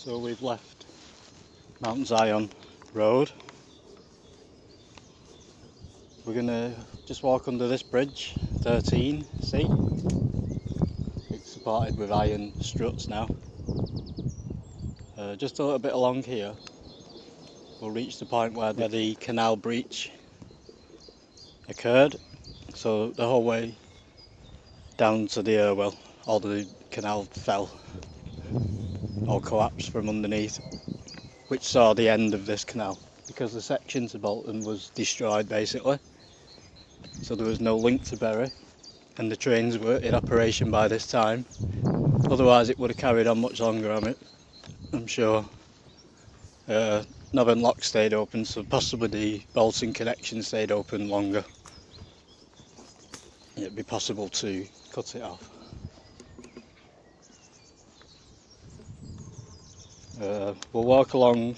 So we've left Mount Zion Road. We're gonna just walk under this bridge, 13C. It's supported with iron struts now. Just a little bit along here, we'll reach the point where the canal breach occurred. So the whole way down to the Irwell, all the canal fell, or collapsed from underneath, which saw the end of this canal, because the section to Bolton was destroyed basically. So there was no link to Bury, and the trains were in operation by this time. Otherwise it would have carried on much longer on it, I'm sure. Northern Lock stayed open, so possibly the Bolton connection stayed open longer. It'd be possible to cut it off. We'll walk along,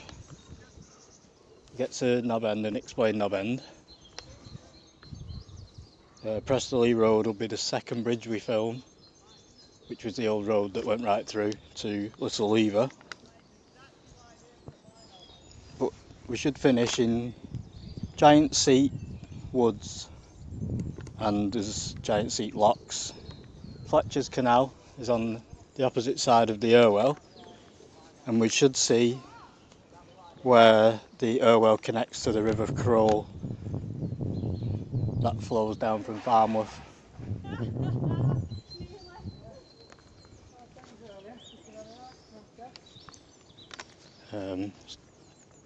get to Knob End and explain Knob End. Prestonleigh Road will be the second bridge we film, which was the old road that went right through to Little Lever. But we should finish in Giant Seat Woods, and there's Giant Seat Locks. Fletcher's Canal is on the opposite side of the Irwell, and we should see where the Irwell connects to the River Crowle that flows down from Farmworth.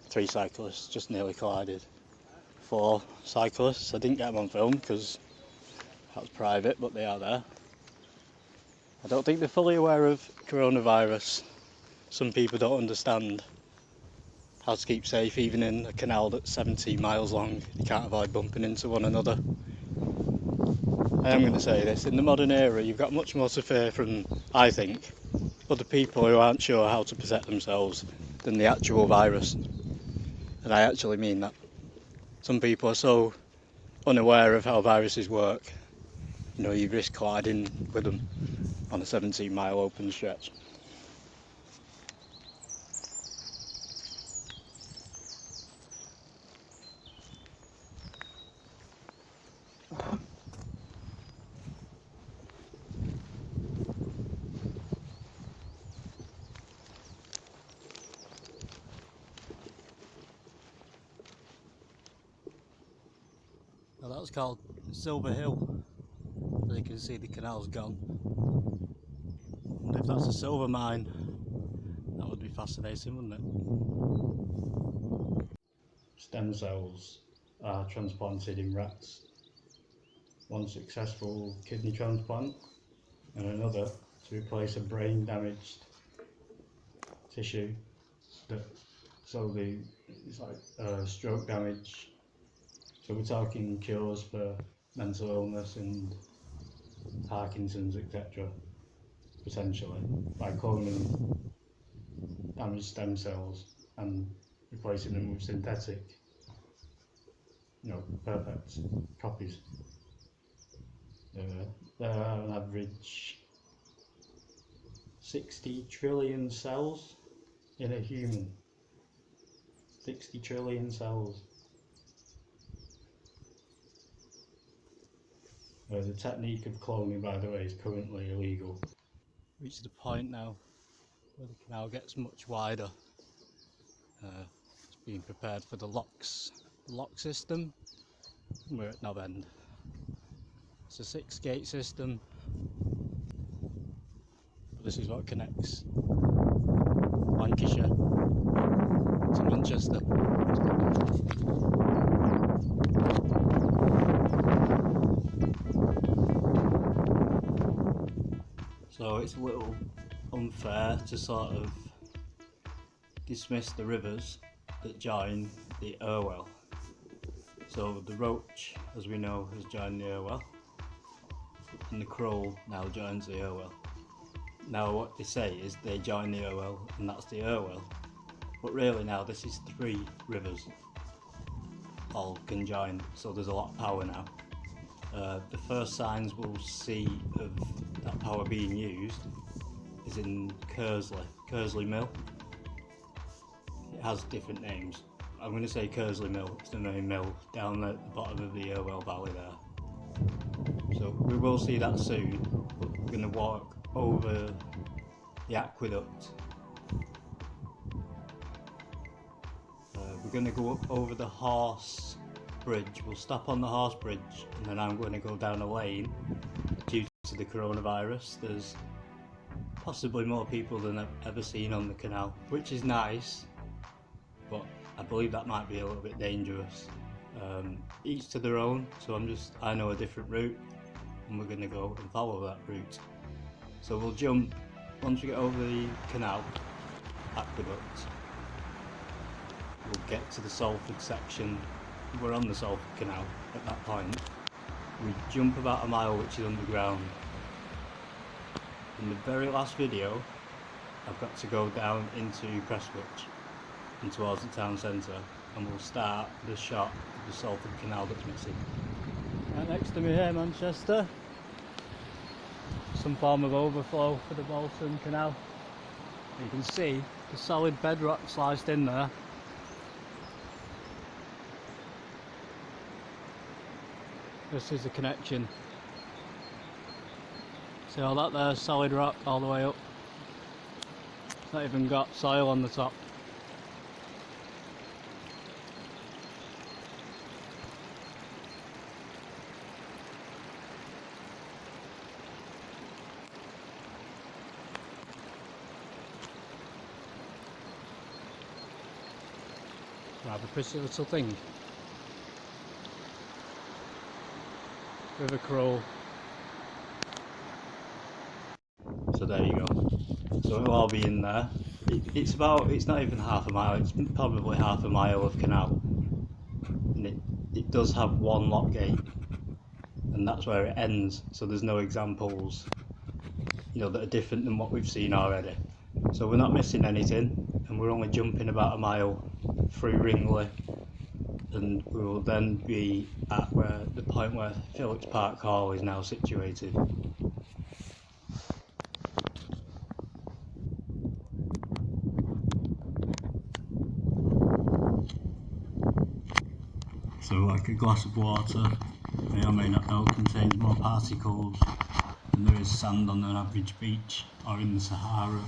Three cyclists just nearly collided. 4 cyclists. I didn't get them on film because that was private, but they are there. I don't think they're fully aware of coronavirus. Some people don't understand how to keep safe, even in a canal that's 17 miles long. You can't avoid bumping into one another. I am going to say this, in the modern era you've got much more to fear from, I think, other people who aren't sure how to protect themselves than the actual virus. And I actually mean that. Some people are so unaware of how viruses work, you know, you risk colliding with them on a 17-mile open stretch. Now that was called Silver Hill. As you can see, the canal's gone. And if that's a silver mine, that would be fascinating, wouldn't it? Stem cells are transplanted in rats. One successful kidney transplant and another to replace a brain damaged tissue. It's like stroke damage. So we're talking cures for mental illness and Parkinson's, etc. potentially, by cloning damaged stem cells and replacing them with synthetic, perfect copies. There are on average 60 trillion cells in a human. 60 trillion cells. The technique of cloning, by the way, is currently illegal. Reached the point now where the canal gets much wider. It's being prepared for the lock system. We're at Knob End. It's a 6-gate system. But this is what connects Lancashire to Manchester. So it's a little unfair to sort of dismiss the rivers that join the Irwell. So the Roach, as we know, has joined the Irwell, and the Crowle now joins the Irwell. Now what they say is they join the Irwell and that's the Irwell, but really now this is 3 rivers all conjoined, so there's a lot of power now. The first signs we'll see of that power being used is in Kersley Mill. has different names. I'm going to say Kersley Mill, it's the main mill down at the bottom of the Irwell Valley there. So we will see that soon, but we're going to walk over the Aqueduct. We're going to go up over the horse bridge. We'll stop on the horse bridge and then I'm going to go down a lane. Due to the coronavirus, there's possibly more people than I've ever seen on the canal, which is nice, but I believe that might be a little bit dangerous. Each to their own, so I know a different route and we're going to go and follow that route. So we'll jump, once we get over the canal, Aqueduct, we'll get to the Salford section. We're on the Salford Canal at that point. We jump about a mile, which is underground. In the very last video, I've got to go down into Prestwich and towards the town centre, and we'll start the shot of the Salford Canal that's missing. Right next to me here, Manchester, some form of overflow for the Bolton Canal. You can see the solid bedrock sliced in there. This is the connection. See all that there, solid rock all the way up. It's not even got soil on the top. Rather pretty little thing. River Crow. So there you go. So it'll all be in there. It's not even half a mile, it's probably half a mile of canal. And it does have one lock gate. And that's where it ends. So there's no examples, that are different than what we've seen already. So we're not missing anything, and we're only jumping about a mile through Ringley. And we will then be at the point where Phillips Park Hall is now situated. So like a glass of water, may or may not know, contains more particles than there is sand on an average beach or in the Sahara.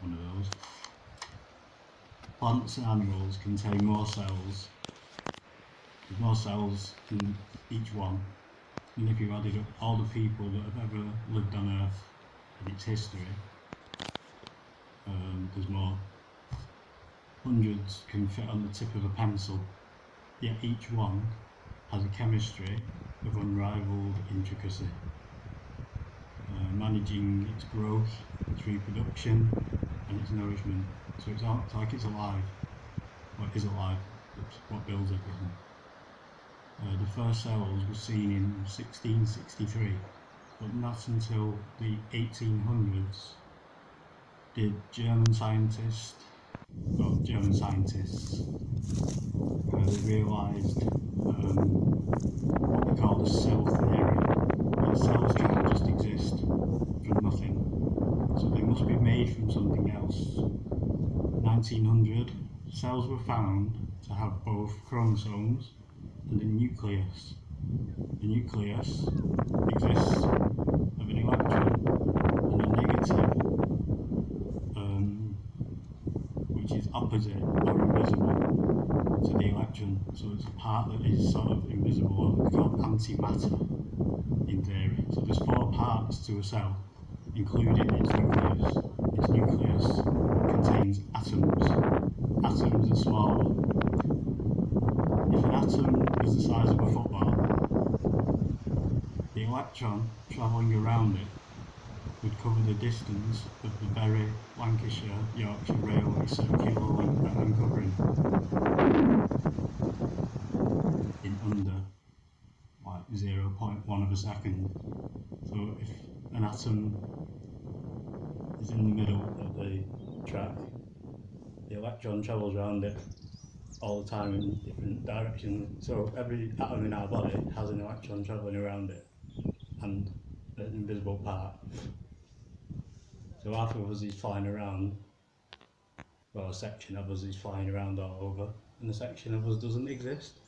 One of those. Plants and animals contain more cells. There's more cells in each one. And if you added up all the people that have ever lived on Earth in its history, there's more. Hundreds can fit on the tip of a pencil, yet each one has a chemistry of unrivaled intricacy, managing its growth, its reproduction and its nourishment. So it's like it's alive. Well, it is alive, that's what builds everything. The first cells were seen in 1663, but not until the 1800s did German scientists realised what we call the cell theory, that cells can't just exist from nothing, so they must be made from something else. 1900, cells were found to have both chromosomes and a nucleus. The nucleus exists of an electron and a negative, which is opposite or invisible to the electron. So it's a part that is sort of invisible, or it's called antimatter in theory. So there's 4 parts to a cell, including its nucleus. Its nucleus contains atoms. Atoms are smaller. If an atom is the size of a football, the electron travelling around it would cover the distance of the Bury, Lancashire, Yorkshire Railway circular link that I'm covering in under like 0.1 of a second. So if an atom is in the middle of the track, the electron travels around it all the time in different directions. So every atom in our body has an electron travelling around it and an invisible part. So half of us is flying around well, a section of us is flying around all over, and a section of us doesn't exist.